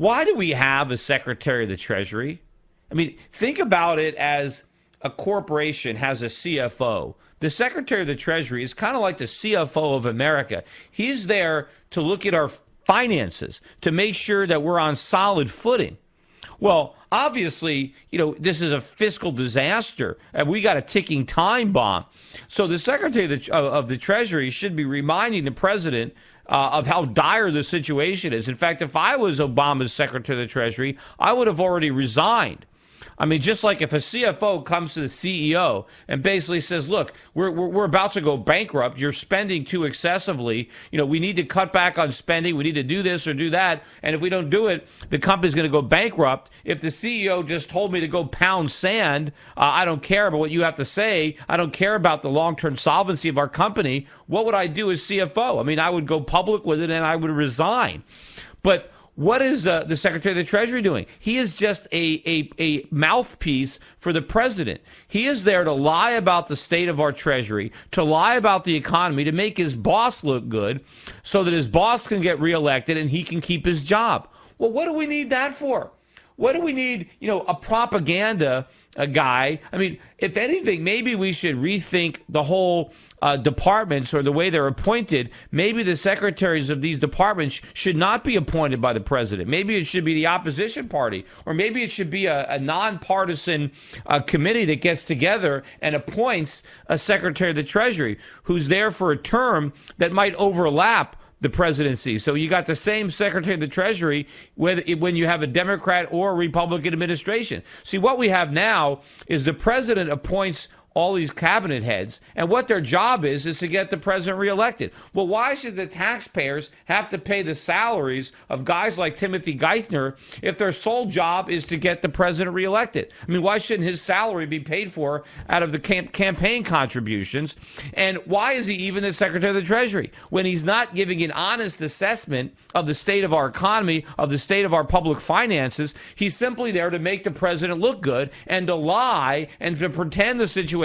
why do we have a Secretary of the Treasury? I mean, think about it as a corporation has a CFO. The Secretary of the Treasury is kind of like the CFO of America. He's there to look at our finances, to make sure that we're on solid footing. Well, obviously, this is a fiscal disaster, and we got a ticking time bomb. So the Secretary of the Treasury should be reminding the president of how dire the situation is. In fact, if I was Obama's Secretary of the Treasury, I would have already resigned. I mean, just like if a CFO comes to the CEO and basically says, look, we're about to go bankrupt. You're spending too excessively. We need to cut back on spending. We need to do this or do that. And if we don't do it, the company's going to go bankrupt. If the CEO just told me to go pound sand, I don't care about what you have to say. I don't care about the long-term solvency of our company. What would I do as CFO? I mean, I would go public with it and I would resign. But what is the Secretary of the Treasury doing? He is just a mouthpiece for the president. He is there to lie about the state of our Treasury, to lie about the economy, to make his boss look good so that his boss can get reelected and he can keep his job. Well, what do we need that for? What do we need, a propaganda guy? I mean, if anything, maybe we should rethink the whole departments or the way they're appointed. Maybe the secretaries of these departments should not be appointed by the president. Maybe it should be the opposition party, or maybe it should be a nonpartisan committee that gets together and appoints a Secretary of the Treasury who's there for a term that might overlap the presidency. So you got the same Secretary of the Treasury when you have a Democrat or a Republican administration. See, what we have now is the president appoints all these cabinet heads, and what their job is to get the president reelected. Well, why should the taxpayers have to pay the salaries of guys like Timothy Geithner if their sole job is to get the president reelected? I mean, why shouldn't his salary be paid for out of the campaign contributions? And why is he even the Secretary of the Treasury when he's not giving an honest assessment of the state of our economy, of the state of our public finances? He's simply there to make the president look good and to lie and to pretend the situation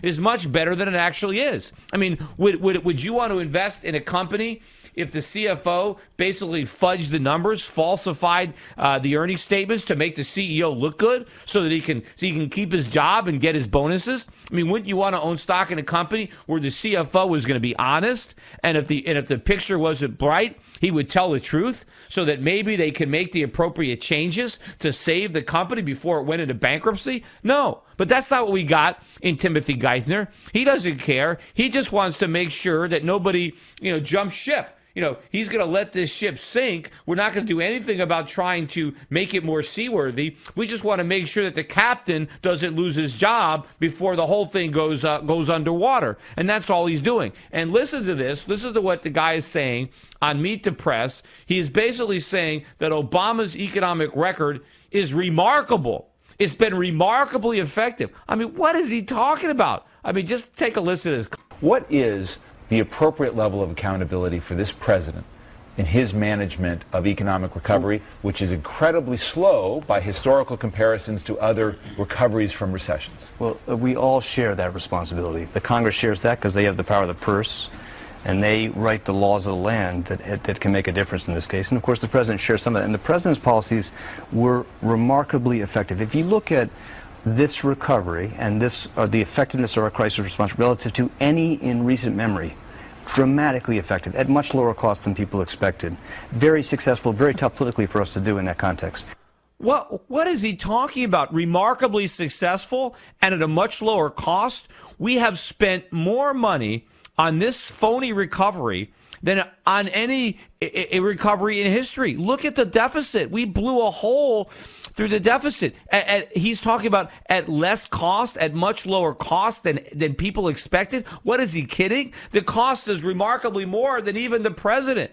is much better than it actually is. I mean, would you want to invest in a company if the CFO basically fudged the numbers, falsified the earnings statements to make the CEO look good so that he can keep his job and get his bonuses? I mean, wouldn't you want to own stock in a company where the CFO was going to be honest, and if the picture wasn't bright, he would tell the truth so that maybe they can make the appropriate changes to save the company before it went into bankruptcy? No, but that's not what we got in Timothy Geithner. He doesn't care. He just wants to make sure that nobody, jumps ship. He's going to let this ship sink. We're not going to do anything about trying to make it more seaworthy. We just want to make sure that the captain doesn't lose his job before the whole thing goes underwater. And that's all he's doing. And listen to this. Listen to what the guy is saying on Meet the Press. He is basically saying that Obama's economic record is remarkable. It's been remarkably effective. I mean, what is he talking about? I mean, just take a listen to this. What is the appropriate level of accountability for this president in his management of economic recovery, which is incredibly slow by historical comparisons to other recoveries from recessions? Well, we all share that responsibility. The Congress shares that because they have the power of the purse, and they write the laws of the land that can make a difference in this case. And of course, the president shares some of that. And the president's policies were remarkably effective. If you look at this recovery and the effectiveness of our crisis response relative to any in recent memory, dramatically effective, at much lower cost than people expected. Very successful, very tough politically for us to do in that context. What is he talking about? Remarkably successful and at a much lower cost? We have spent more money on this phony recovery than on any recovery in history. Look at the deficit. We blew a hole through the deficit. He's talking about at less cost, at much lower cost than people expected. What is he kidding? The cost is remarkably more than even the president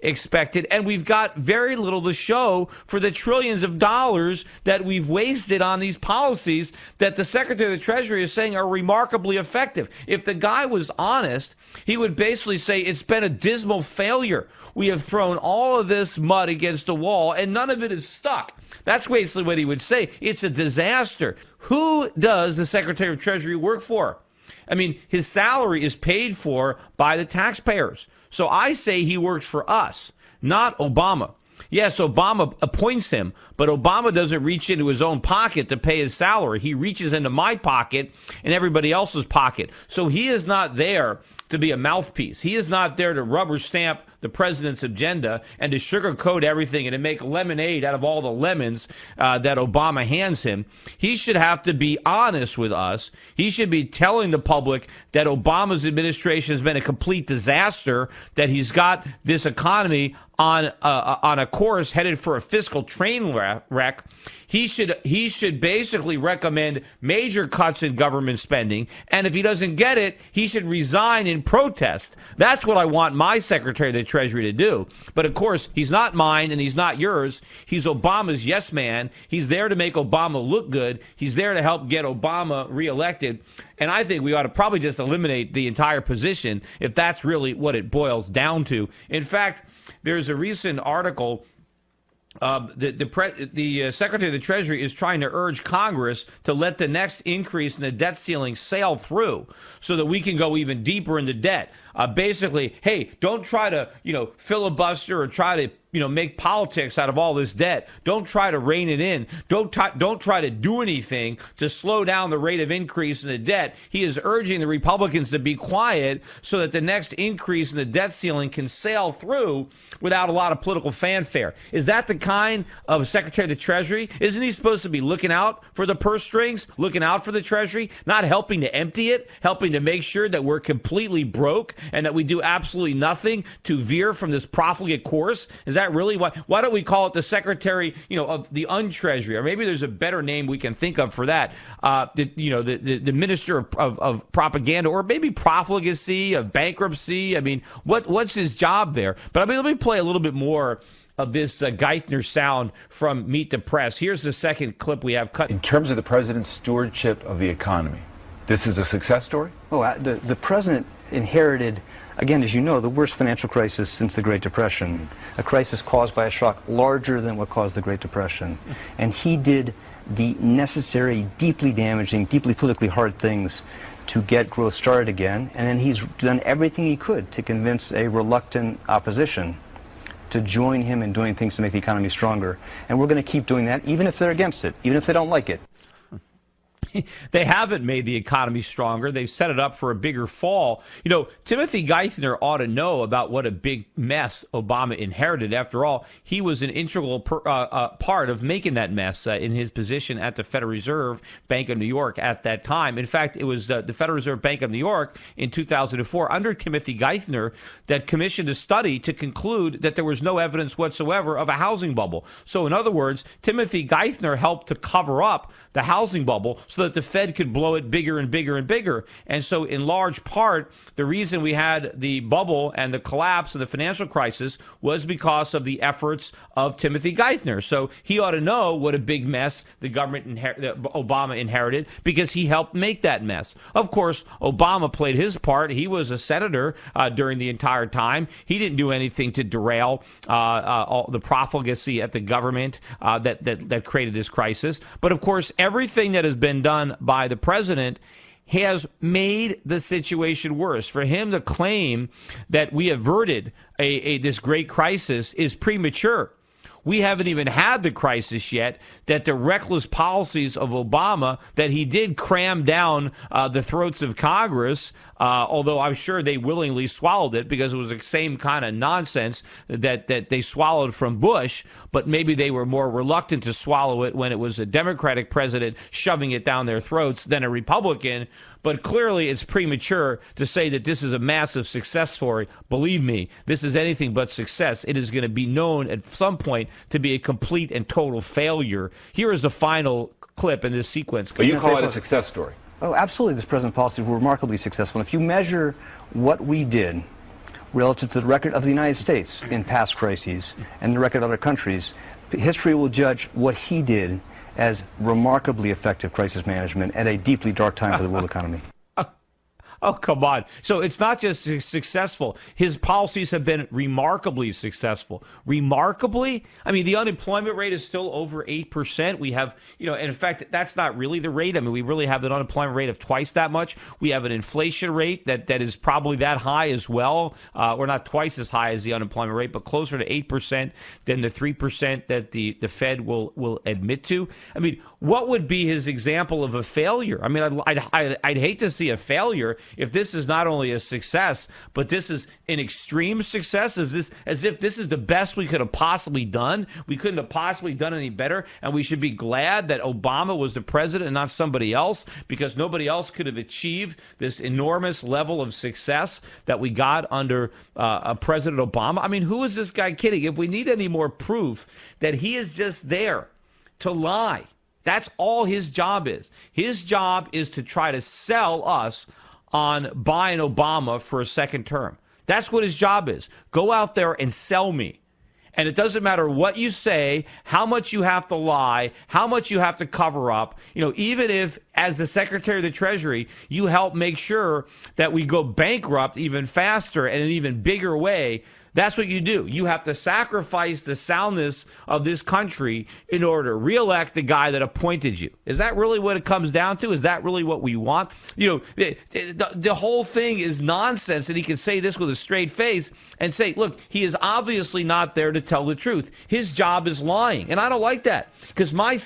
expected, and we've got very little to show for the trillions of dollars that we've wasted on these policies that the Secretary of the Treasury is saying are remarkably effective. If the guy was honest, he would basically say it's been a dismal failure. We have thrown all of this mud against the wall, and none of it is stuck. That's basically what he would say. It's a disaster. Who does the Secretary of Treasury work for? I mean, his salary is paid for by the taxpayers. So I say he works for us, not Obama. Yes, Obama appoints him, but Obama doesn't reach into his own pocket to pay his salary. He reaches into my pocket and everybody else's pocket. So he is not there to be a mouthpiece. He is not there to rubber stamp the president's agenda and to sugarcoat everything and to make lemonade out of all the lemons that Obama hands him. He should have to be honest with us. He should be telling the public that Obama's administration has been a complete disaster, that he's got this economy on a course headed for a fiscal train wreck. He should basically recommend major cuts in government spending, and if he doesn't get it, he should resign in protest. That's what I want my Secretary of the Treasury to do. But of course, he's not mine and he's not yours. He's Obama's yes man. He's there to make Obama look good. He's there to help get Obama reelected. And I think we ought to probably just eliminate the entire position if that's really what it boils down to. In fact, there's a recent article. The Secretary of the Treasury is trying to urge Congress to let the next increase in the debt ceiling sail through so that we can go even deeper into debt. Basically, hey, don't try to, filibuster or try to, make politics out of all this debt. Don't try to rein it in. Don't try to do anything to slow down the rate of increase in the debt. He is urging the Republicans to be quiet so that the next increase in the debt ceiling can sail through without a lot of political fanfare. Is that the kind of Secretary of the Treasury? Isn't he supposed to be looking out for the purse strings, looking out for the Treasury, not helping to empty it, helping to make sure that we're completely broke and that we do absolutely nothing to veer from this profligate course? Is that really why don't we call it the Secretary, of the untreasury? Or maybe there's a better name we can think of for that. The Minister of Propaganda, or maybe profligacy, of bankruptcy. I mean, what's his job there? But let me play a little bit more of this Geithner sound from Meet the Press. Here's the second clip we have cut. In terms of the president's stewardship of the economy, this is a success story? The president inherited, again, as you know, the worst financial crisis since the Great Depression, a crisis caused by a shock larger than what caused the Great Depression. And he did the necessary, deeply damaging, deeply politically hard things to get growth started again. And then he's done everything he could to convince a reluctant opposition to join him in doing things to make the economy stronger. And we're going to keep doing that, even if they're against it, even if they don't like it. They haven't made the economy stronger. They've set it up for a bigger fall. Timothy Geithner ought to know about what a big mess Obama inherited. After all, he was an integral part of making that mess in his position at the Federal Reserve Bank of New York at that time. In fact, it was the Federal Reserve Bank of New York in 2004 under Timothy Geithner that commissioned a study to conclude that there was no evidence whatsoever of a housing bubble. So in other words, Timothy Geithner helped to cover up the housing bubble so that the Fed could blow it bigger and bigger and bigger. And so in large part, the reason we had the bubble and the collapse of the financial crisis was because of the efforts of Timothy Geithner. So he ought to know what a big mess the government that Obama inherited, because he helped make that mess. Of course, Obama played his part. He was a senator during the entire time. He didn't do anything to derail all the profligacy at the government that created this crisis. But of course, everything that has been done by the president has made the situation worse. For him to claim that we averted this great crisis is premature. We haven't even had the crisis yet, that the reckless policies of Obama, that he did cram down the throats of Congress, although I'm sure they willingly swallowed it because it was the same kind of nonsense that they swallowed from Bush, but maybe they were more reluctant to swallow it when it was a Democratic president shoving it down their throats than a Republican. But clearly it's premature to say that this is a massive success story. Believe me, this is anything but success. It is going to be known at some point to be a complete and total failure. Here is the final clip in this sequence. But you call it a success story? Oh, absolutely. This present policy was remarkably successful. If you measure what we did relative to the record of the United States in past crises and the record of other countries, history will judge what he did as remarkably effective crisis management at a deeply dark time for the world economy. Oh, come on. So it's not just successful. His policies have been remarkably successful. Remarkably? I mean, the unemployment rate is still over 8%. We have, and in fact, that's not really the rate. I mean, we really have an unemployment rate of twice that much. We have an inflation rate that is probably that high as well. Or not twice as high as the unemployment rate, but closer to 8% than the 3% that the Fed will admit to. I mean, what would be his example of a failure? I mean, I'd hate to see a failure if this is not only a success, but this is an extreme success. As if this is the best we could have possibly done. We couldn't have possibly done any better, and we should be glad that Obama was the president and not somebody else, because nobody else could have achieved this enormous level of success that we got under President Obama. I mean, who is this guy kidding? If we need any more proof that he is just there to lie, that's all his job is. His job is to try to sell us on buying Obama for a second term. That's what his job is. Go out there and sell me. And it doesn't matter what you say, how much you have to lie, how much you have to cover up. Even if, as the Secretary of the Treasury, you help make sure that we go bankrupt even faster and in an even bigger way, that's what you do. You have to sacrifice the soundness of this country in order to reelect the guy that appointed you. Is that really what it comes down to? Is that really what we want? The whole thing is nonsense, and he can say this with a straight face and say, look, he is obviously not there to tell the truth. His job is lying, and I don't like that, because my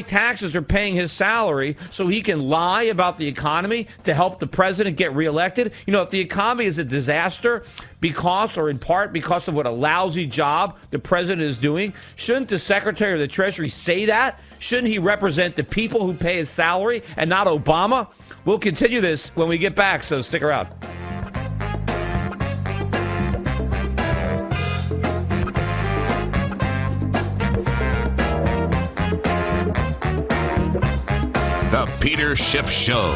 taxes are paying his salary so he can lie about the economy to help the president get reelected. If the economy is a disaster because, or in part because of what a lousy job the president is doing, shouldn't the Secretary of the Treasury say that? Shouldn't he represent the people who pay his salary and not Obama? We'll continue this when we get back, so stick around. The Peter Schiff Show.